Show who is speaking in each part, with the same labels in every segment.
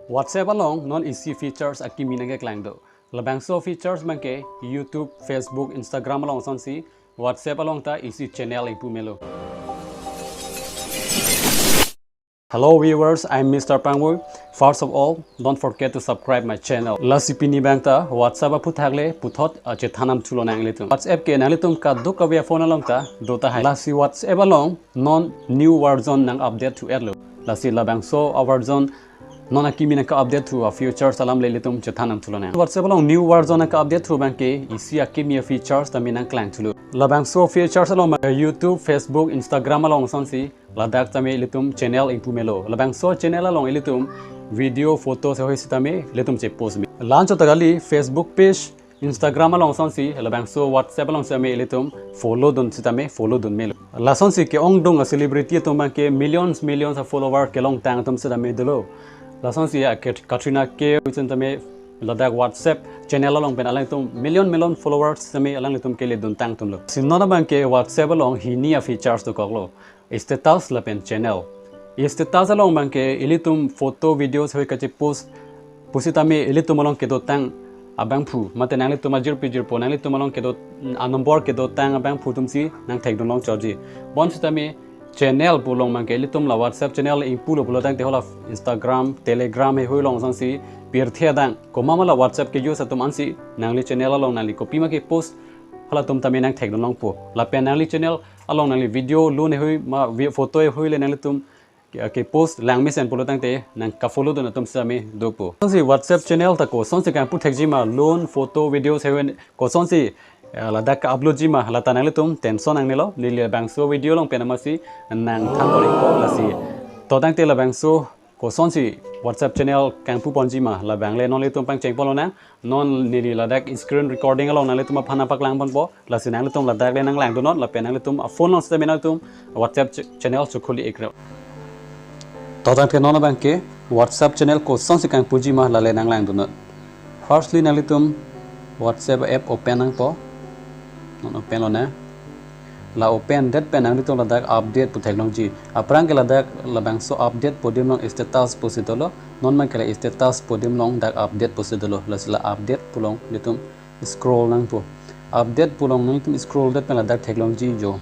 Speaker 1: WhatsApp along non easy features aki minange klangdo. Labang so features manke YouTube, Facebook, Instagram along sonsi WhatsApp along ta easy channel impu melo. Hello viewers, I'm Mr. Pangwoy. First of all, don't forget to subscribe my channel. Lasipini bangta WhatsApp puthagle puthot chethanam chulo nanglitum. WhatsApp ke nanglitum ka do kavya phone along ta dota hai. Lasi WhatsApp along non new version nang update to erlo. Lasi labang so version non akimi ka update to a future salam lelitum chethanam chulo nang. WhatsApp along new version ka update to banke isi akimi features taminang klang chulo. Labang so features along YouTube, Facebook, Instagram along sonsi ladak tame ilitum channel impu melo labang so channel along ilitum video photo se hoisi tame litum che post me launch tagali Facebook page Instagram along sonsi labang so WhatsApp along tame ilitum follow dun sitame follow dun melo la sonsi ke ong dong a celebrity to ke millions of follower ke long tang tum sitame dolo la sonsi Katrina ke wichen tame ladak WhatsApp channel along pen alang tum million followers tame alang litum ke le dun tang tum lo sinona bang ke WhatsApp along hinia features to koklo status la pen channel status along bangke ilitum photo videos hoi kache post pusitame ilitum along kedo tang abang phu mate nang litum ajir pijir po nang litum along kedo number kedo tang abang phu tumsi nang thek dong long choji bon sitame channel pulong bangke ilitum la WhatsApp channel impulo pulo tang te hola Instagram Telegram he hoi long sansi pir thia dang komama la WhatsApp ke use atum ansi nang li channel along nang li copy ma ke post hala tum tame nang thek dong long po la pen nang li channel along nang video lu ne hui ma photo e hui le nang tum ke post lang mi sen polo tang te nang ka follow do na tum sa me do po sonsi WhatsApp channel ta ko sonsi kan pu thek ji ma loan photo videos he ko sonsi la da ka upload ji ma la ta nang tum tension ang ne lo li le bang so video long pe na ma si nang thang ko ko la si to tang te la bang so ko sonsi WhatsApp channel kan pu pon ji ma la bang le non le tum pang cheng polo na non ni la dak screen recording along nang le tum phana pak lang pon po la si nang le tum la dak le nang lang do non la pe nang le tum a phone long sta me nang tum WhatsApp channel su khuli ekra to tang te non bang ke WhatsApp channel ko sonsi kan pu ji ma la le nang lang do non firstly nang le tum WhatsApp app open nang po non open lo na la open that pen ang litong ladak update pu technology aprang ke ladak labang so update podium long status positolo non man kala status podium long dak update positolo la sila update pulong litum scroll nang po update pulong nang tum scroll that pen ladak technology jo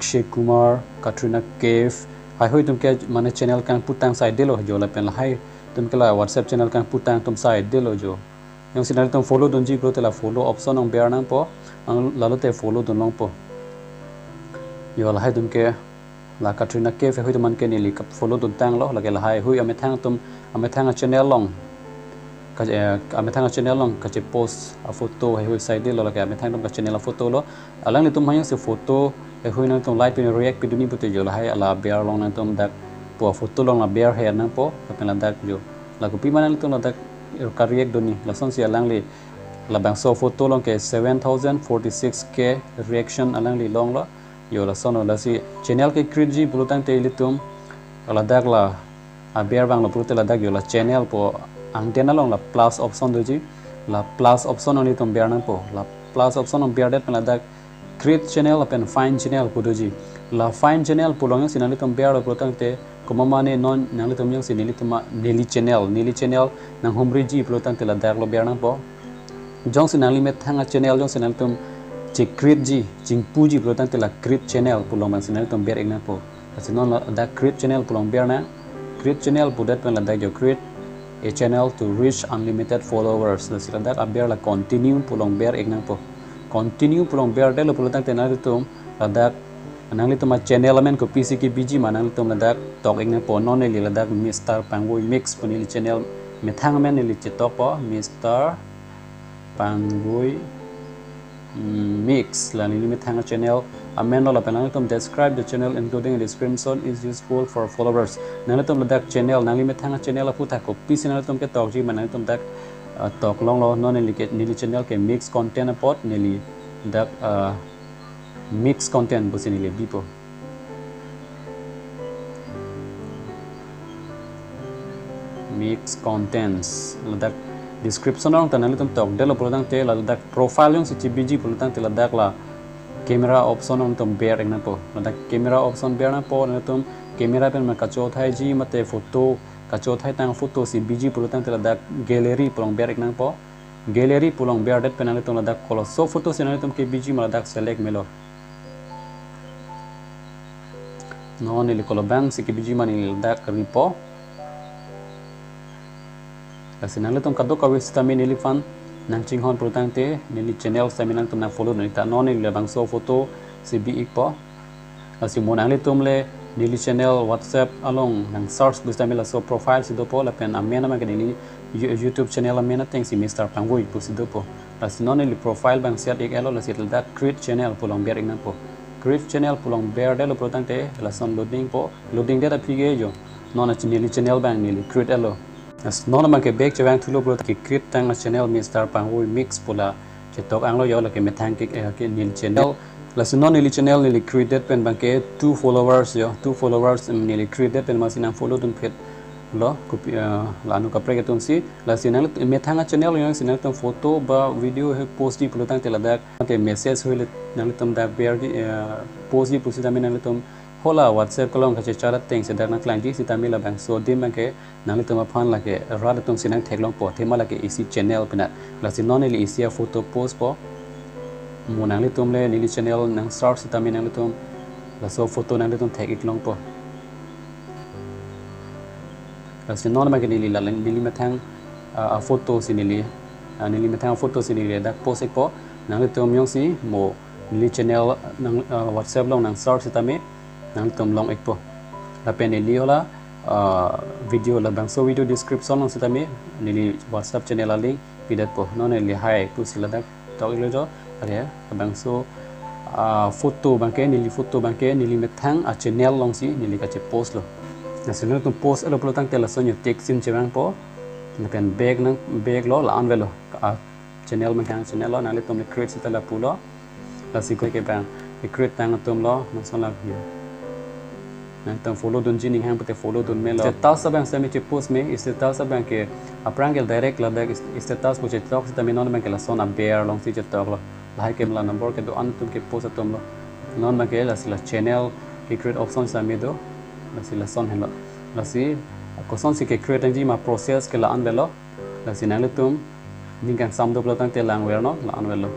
Speaker 1: Sheikh Kumar Katrina Kaif hai hoi tum ke mane channel kan putang side delo jo la pen la hai tum ke la WhatsApp channel kan putang tum side delo jo yang sinar tum follow donji pro te la follow option ong bear nang po lalu te follow don long po yo la hai dum ke la Katrina ke fe hui man ke ni li kap follow don tang lo la ke la hai hui ame thang channel long ka ame thang channel long ka che post a photo he hui side lo la ke ame thang dum ka channel a photo lo alang ni tum hayang se photo he hui nang tum live pin react pi duni pute yo la hai ala bear long nang tum dak po photo long la bear hair nang po ka pen la dak yo la ko pi man tum la dak ka react doni la son si alang li la bang so photo long ke 7046k reaction alang li long la yo la sono la si channel ke create ji bulutang te litum la dak la a bear bang la purute la dak yo la channel po antenna long la plus option do ji la plus option oni tum bear na po la plus option on bear that la dak create channel pen find channel po do ji la find channel pulong sinali tum bear bulutang te komama ne non nang litum yang sinili tuma nili channel nang homri ji bulutang te la dak lo bear na po jong sinali met thanga channel jong sinali tum che create ji jing puji bulutang te la create channel pulong man sinali tum bear igna po asinon la da create channel pulong bear na create channel pudat pen la da jo create a channel to reach unlimited followers la sila da bear la continue pulong bear igna po continue pulong bear de lo bulutang te na tum la da nang litum a channel amen ko pc ki bg manang litum la dak tok igna po non li la dak Mr. Pangwoy mix puni li channel me thang men li che tok po Mr. Pangwoy mix la ni me thang channel amen lo la penang litum describe the channel including a description is useful for followers nang litum la dak channel nang li me thang channel a putha ko pc nang litum ke tok ji manang litum dak tok long lo non li ke ni channel ke mix content pot ni li dak mix content po sinili bipo mix contents ladak description orang tanah litum tok delo pulutang te ladak profile yung si CBG pulutang te ladak la camera option on tum bear igna po ladak camera option bear na po na tum camera pen ma kacho thai ji mate photo kacho thai tang photo si bg pulu tang tela dak gallery pulong ber ek nang po gallery pulong ber det penang tong dak kolo so photo sinang tum ke bg mala dak select melo no ni kolo bang si ke bg mani dak ripo kasinang tum kadok kawi stami ni fan nang ching hon pulu tang te ni channel seminang tum nang follow ni ta no ni le bang so photo si bi ik po asi monang le tum le nili channel WhatsApp along nang search bustamila so profile si dopo la pen amena ma nili YouTube channel amena thanks si Mr. Pangui pu si dopo la sinon nili profile bang set ek elo la sitel da create channel pulong ber ignan po create channel pulong ber de lo protante la son loading po loading de da pige jo non nili channel bang nili create elo as non ma ke back chawang thulo pro ki create tang channel Mr. Pangui mix pula chetok ang lo yo la ke methang ke nili channel Lasinon nili channel nili created pen bangke 2 followers yo 2 followers nili created pen masih nang follow tun pet lo kopi lanu kapre ketun si lasinang methanga channel yang sinang tum foto ba video he post di pelutang teladak te message hoile nang tum dak bear di post di pusi tamin nang tum hola WhatsApp kolong kache cara teng sedar nang klang di si tamila bang so dim bangke nang tum aphan lake rada tum sinang theklong po thema lake isi channel penat lasinon nili isi photo post po monang le tum le nili channel nang search si tamin nang tum la so photo nang tum thek iklong po la si non ma ke nili la nili mathang a photo si nili mathang photo si nili dak post ek po nang tum yong si mo nili channel nang WhatsApp long nang search si tamin nang tum long ek po la pen nili hola video la bang so video description long si tamin nili WhatsApp channel la link pidat po non nili hai pu sila dak tok ilo jo ya bang so foto bangke nili methang a channel long si nili ka che post lo nasional tu post elo pelotang tela sonyo tek sim chewang po nakan bag lo la an velo channel mangkang channel lo nali tum create sitala pulo la si ko ke bang create tang tum lo nason la view nang tum follow dun jining hang pute follow dun me lo status sa bang sami che post me status sa bang ke aprangel direct la bag status po che tok sa minon bang ke la son a bear long si che tok lo lai kem la number ke do an tum ke post atum lo non bang ke la sila channel ke create option sa me do la sila son hello la si ko son si ke create ji ma process ke la an velo la si nang tum ningkang sam do pelotang te lang wer no la an velo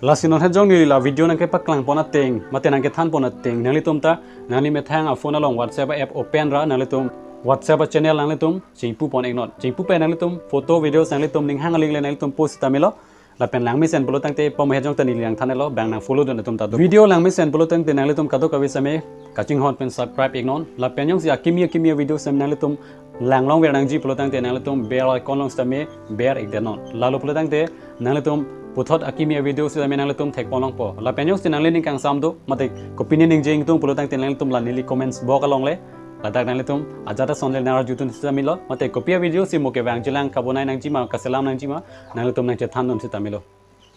Speaker 1: la sinon hejong ni la video nang ke paklang pona teng mate nang ke than pona teng nang litum ta nang li methang a phone along WhatsApp app open ra nang litum WhatsApp channel nang litum jingpu pon ek not jingpu pe nang litum photo videos nang litum ning hang ling le nang litum post tamilo la pen lang mi sen pelotang te pom hejong ta ni liang thanelo bang nang follow don tum ta video lang mi sen pelotang te nang litum kado kawi same kaching hon pen subscribe ek non la pen yong si akimia video sem nang litum lang long wer nang ji pelotang te nang litum bear icon long stame bear ek denon la lo pelotang te nang litum puthot akimia video si nang litum thek ponong po la pen yong si nang lening kang sam do mate opinion ning jing tung pelotang te nang litum la nili comments box along le ladak nang litum ajata sonle nara jutun samilo mate kopia video si moke wang jilang kabonai nang jima kaselam nang jima nang litum nang che thandon si tamilo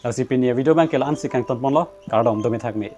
Speaker 1: la si pinia video bang ke la an si kang ton pon lo kardom do me thak me